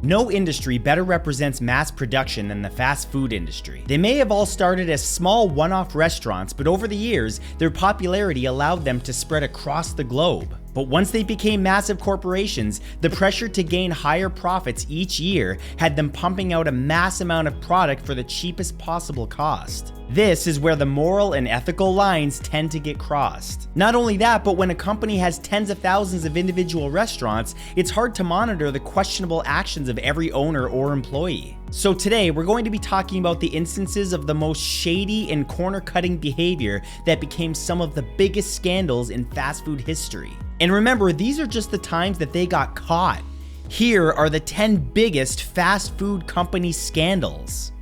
No industry better represents mass production than the fast food industry. They may have all started as small one-off restaurants, but over the years, their popularity allowed them to spread across the globe. But once they became massive corporations, the pressure to gain higher profits each year had them pumping out a mass amount of product for the cheapest possible cost. This is where the moral and ethical lines tend to get crossed. Not only that, but when a company has tens of thousands of individual restaurants, it's hard to monitor the questionable actions of every owner or employee. So today, we're going to be talking about the instances of the most shady and corner-cutting behavior that became some of the biggest scandals in fast food history. And remember, these are just the times that they got caught. Here are the 10 biggest fast food company scandals.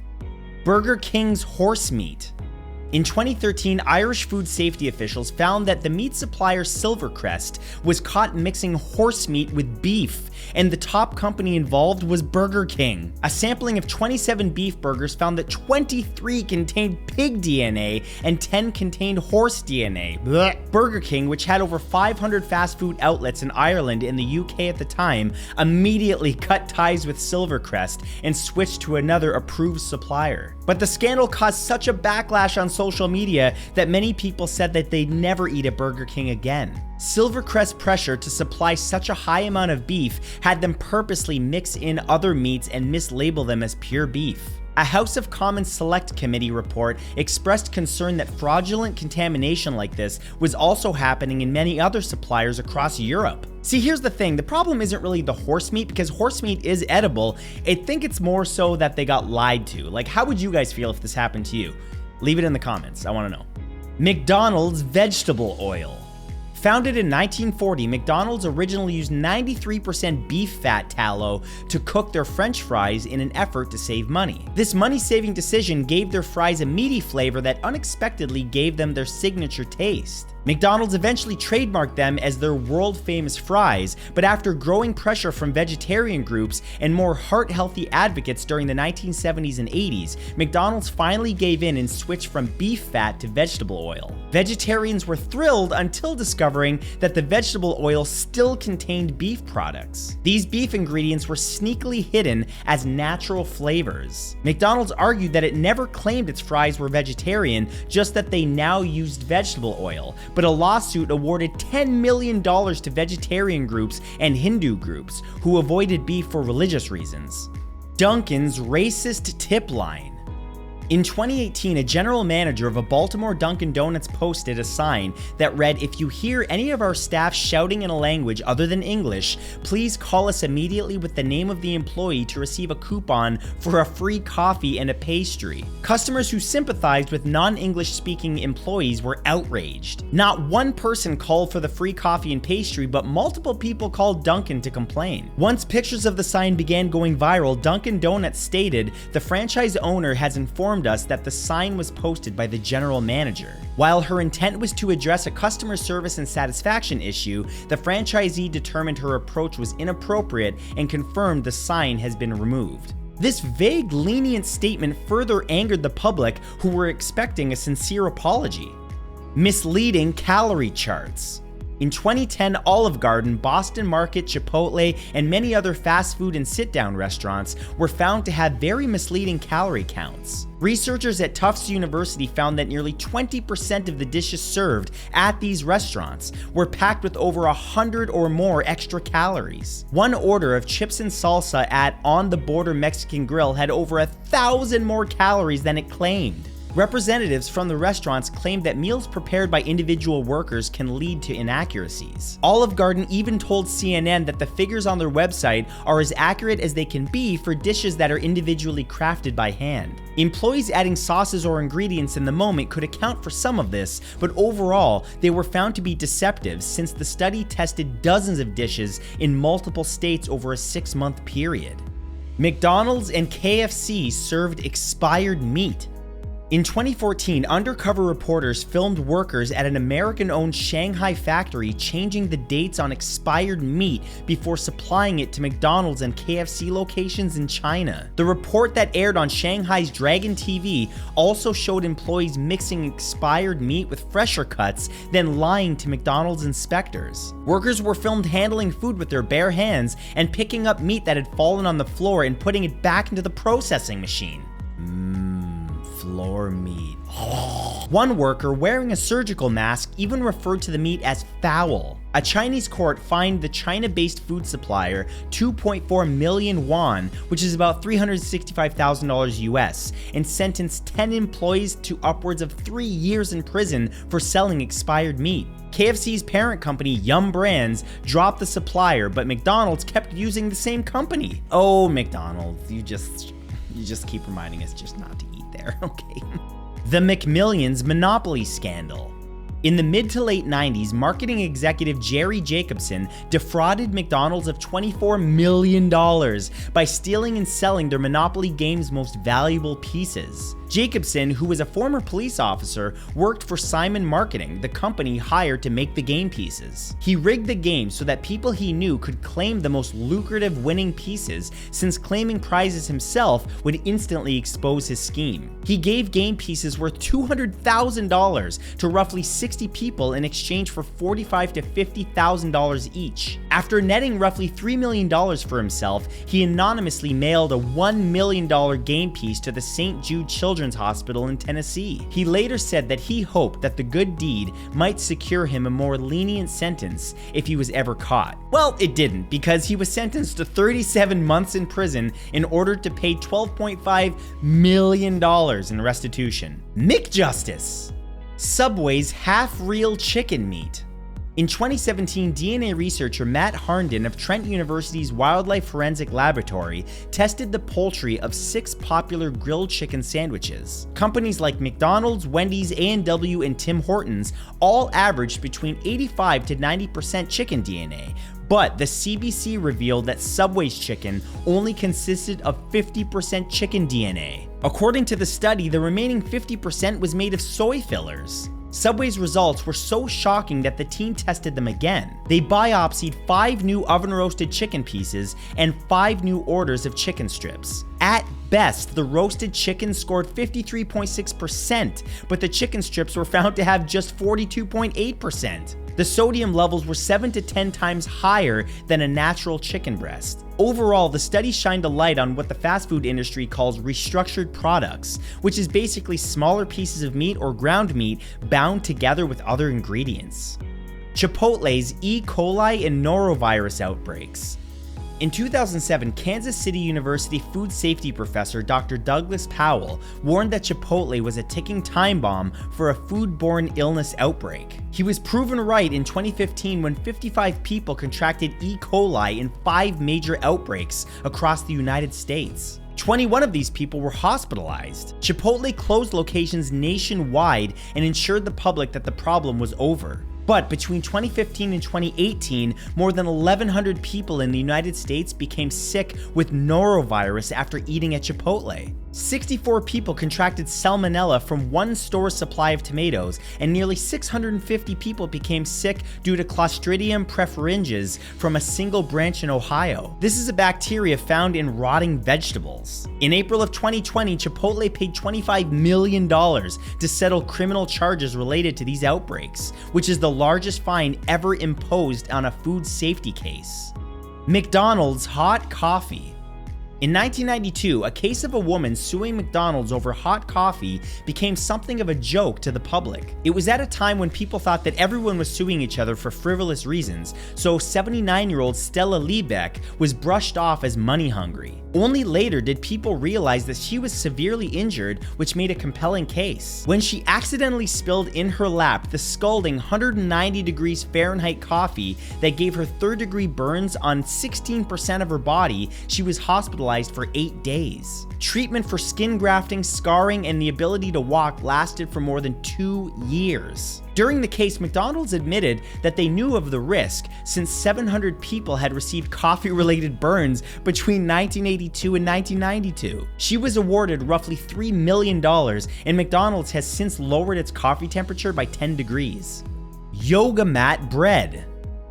Burger King's horse meat. In 2013, Irish food safety officials found that the meat supplier Silvercrest was caught mixing horse meat with beef, and the top company involved was Burger King. A sampling of 27 beef burgers found that 23 contained pig DNA and 10 contained horse DNA. Blech. Burger King, which had over 500 fast food outlets in Ireland and the UK at the time, immediately cut ties with Silvercrest and switched to another approved supplier. But the scandal caused such a backlash on social media that many people said that they'd never eat at Burger King again. Silvercrest's pressure to supply such a high amount of beef had them purposely mix in other meats and mislabel them as pure beef. A House of Commons Select Committee report expressed concern that fraudulent contamination like this was also happening in many other suppliers across Europe. See, here's the thing, the problem isn't really the horse meat, because horse meat is edible. I think it's more so that they got lied to. Like, how would you guys feel if this happened to you? Leave it in the comments, I wanna know. McDonald's Vegetable Oil. Founded in 1940, McDonald's originally used 93% beef fat tallow to cook their French fries in an effort to save money. This money-saving decision gave their fries a meaty flavor that unexpectedly gave them their signature taste. McDonald's eventually trademarked them as their world-famous fries, but after growing pressure from vegetarian groups and more heart-healthy advocates during the 1970s and 80s, McDonald's finally gave in and switched from beef fat to vegetable oil. Vegetarians were thrilled until discovering that the vegetable oil still contained beef products. These beef ingredients were sneakily hidden as natural flavors. McDonald's argued that it never claimed its fries were vegetarian, just that they now used vegetable oil, but a lawsuit awarded $10 million to vegetarian groups and Hindu groups who avoided beef for religious reasons. Duncans' racist tip line. In 2018, a general manager of a Baltimore Dunkin' Donuts posted a sign that read, "If you hear any of our staff shouting in a language other than English, please call us immediately with the name of the employee to receive a coupon for a free coffee and a pastry." Customers who sympathized with non-English speaking employees were outraged. Not one person called for the free coffee and pastry, but multiple people called Dunkin' to complain. Once pictures of the sign began going viral, Dunkin' Donuts stated, "The franchise owner has informed us that the sign was posted by the general manager." While her intent was to address a customer service and satisfaction issue, the franchisee determined her approach was inappropriate and confirmed the sign has been removed. This vague, lenient statement further angered the public, who were expecting a sincere apology. Misleading calorie charts. In 2010, Olive Garden, Boston Market, Chipotle, and many other fast food and sit-down restaurants were found to have very misleading calorie counts. Researchers at Tufts University found that nearly 20% of the dishes served at these restaurants were packed with over 100 or more extra calories. One order of chips and salsa at On the Border Mexican Grill had over 1,000 more calories than it claimed. Representatives from the restaurants claimed that meals prepared by individual workers can lead to inaccuracies. Olive Garden even told CNN that the figures on their website are as accurate as they can be for dishes that are individually crafted by hand. Employees adding sauces or ingredients in the moment could account for some of this, but overall, they were found to be deceptive since the study tested dozens of dishes in multiple states over a 6-month period. McDonald's and KFC served expired meat. In 2014, undercover reporters filmed workers at an American-owned Shanghai factory changing the dates on expired meat before supplying it to McDonald's and KFC locations in China. The report that aired on Shanghai's Dragon TV also showed employees mixing expired meat with fresher cuts, then lying to McDonald's inspectors. Workers were filmed handling food with their bare hands and picking up meat that had fallen on the floor and putting it back into the processing machine. Floor meat. One worker wearing a surgical mask even referred to the meat as foul. A Chinese court fined the China-based food supplier 2.4 million won, which is about $365,000 US, and sentenced 10 employees to upwards of 3 years in prison for selling expired meat. KFC's parent company, Yum Brands, dropped the supplier, but McDonald's kept using the same company. Oh, McDonald's, you just keep reminding us just not to eat there, okay? The McMillions monopoly scandal. In the mid to late 90s, marketing executive Jerry Jacobson defrauded McDonald's of $24 million by stealing and selling their Monopoly game's most valuable pieces. Jacobson, who was a former police officer, worked for Simon Marketing, the company hired to make the game pieces. He rigged the game so that people he knew could claim the most lucrative winning pieces, since claiming prizes himself would instantly expose his scheme. He gave game pieces worth $200,000 to roughly 60 people in exchange for $45,000 to $50,000 each. After netting roughly $3 million for himself, he anonymously mailed a $1 million game piece to the St. Jude Children's Hospital in Tennessee. He later said that he hoped that the good deed might secure him a more lenient sentence if he was ever caught. Well, it didn't, because he was sentenced to 37 months in prison in order to pay $12.5 million in restitution. McJustice. Subway's half-real chicken meat. In 2017, DNA researcher Matt Harnden of Trent University's Wildlife Forensic Laboratory tested the poultry of 6 popular grilled chicken sandwiches. Companies like McDonald's, Wendy's, A&W, and Tim Hortons all averaged between 85 to 90% chicken DNA, but the CBC revealed that Subway's chicken only consisted of 50% chicken DNA. According to the study, the remaining 50% was made of soy fillers. Subway's results were so shocking that the team tested them again. They biopsied 5 new oven-roasted chicken pieces and 5 new orders of chicken strips. At best, the roasted chicken scored 53.6%, but the chicken strips were found to have just 42.8%. The sodium levels were 7 to 10 times higher than a natural chicken breast. Overall, the study shined a light on what the fast food industry calls restructured products, which is basically smaller pieces of meat or ground meat bound together with other ingredients. Chipotle's E. coli and norovirus outbreaks. In 2007, Kansas City University food safety professor Dr. Douglas Powell warned that Chipotle was a ticking time bomb for a foodborne illness outbreak. He was proven right in 2015 when 55 people contracted E. coli in 5 major outbreaks across the United States. 21 of these people were hospitalized. Chipotle closed locations nationwide and ensured the public that the problem was over. But between 2015 and 2018, more than 1,100 people in the United States became sick with norovirus after eating at Chipotle. 64 people contracted salmonella from one store's supply of tomatoes, and nearly 650 people became sick due to Clostridium preferenges from a single branch in Ohio. This is a bacteria found in rotting vegetables. In April of 2020, Chipotle paid $25 million to settle criminal charges related to these outbreaks, which is the largest fine ever imposed on a food safety case. McDonald's Hot Coffee. In 1992, a case of a woman suing McDonald's over hot coffee became something of a joke to the public. It was at a time when people thought that everyone was suing each other for frivolous reasons, so 79-year-old Stella Liebeck was brushed off as money hungry. Only later did people realize that she was severely injured, which made a compelling case. When she accidentally spilled in her lap the scalding 190 degrees Fahrenheit coffee that gave her third-degree burns on 16% of her body, she was hospitalized for 8 days. Treatment for skin grafting, scarring, and the ability to walk lasted for more than 2 years. During the case, McDonald's admitted that they knew of the risk since 700 people had received coffee-related burns between 1982 and 1992. She was awarded roughly $3 million, and McDonald's has since lowered its coffee temperature by 10 degrees. Yoga mat bread.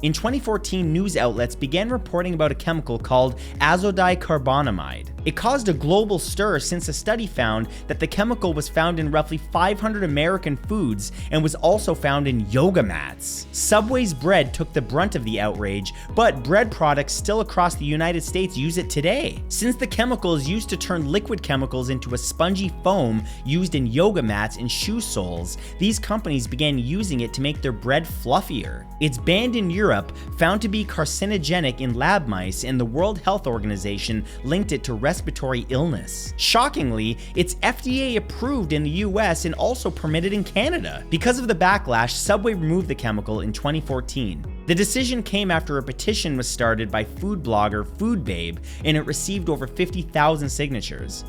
In 2014, news outlets began reporting about a chemical called azodicarbonamide. It caused a global stir since a study found that the chemical was found in roughly 500 American foods and was also found in yoga mats. Subway's bread took the brunt of the outrage, but bread products still across the United States use it today. Since the chemical is used to turn liquid chemicals into a spongy foam used in yoga mats and shoe soles, these companies began using it to make their bread fluffier. It's banned in Europe, found to be carcinogenic in lab mice, and the World Health Organization linked it to respiratory illness. Shockingly, it's FDA approved in the US and also permitted in Canada. Because of the backlash, Subway removed the chemical in 2014. The decision came after a petition was started by food blogger Food Babe, and it received over 50,000 signatures.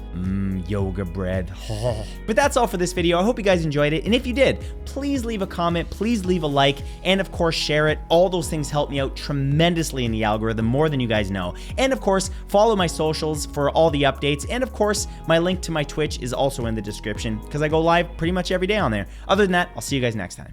Yoga bread. But that's all for this video. I hope you guys enjoyed it, and if you did, please leave a comment, please leave a like, and of course share it. All those things help me out tremendously in the algorithm, more than you guys know. And of course, follow my socials for all the updates, and of course, my link to my Twitch is also in the description because I go live pretty much every day on there. Other than that, I'll see you guys next time.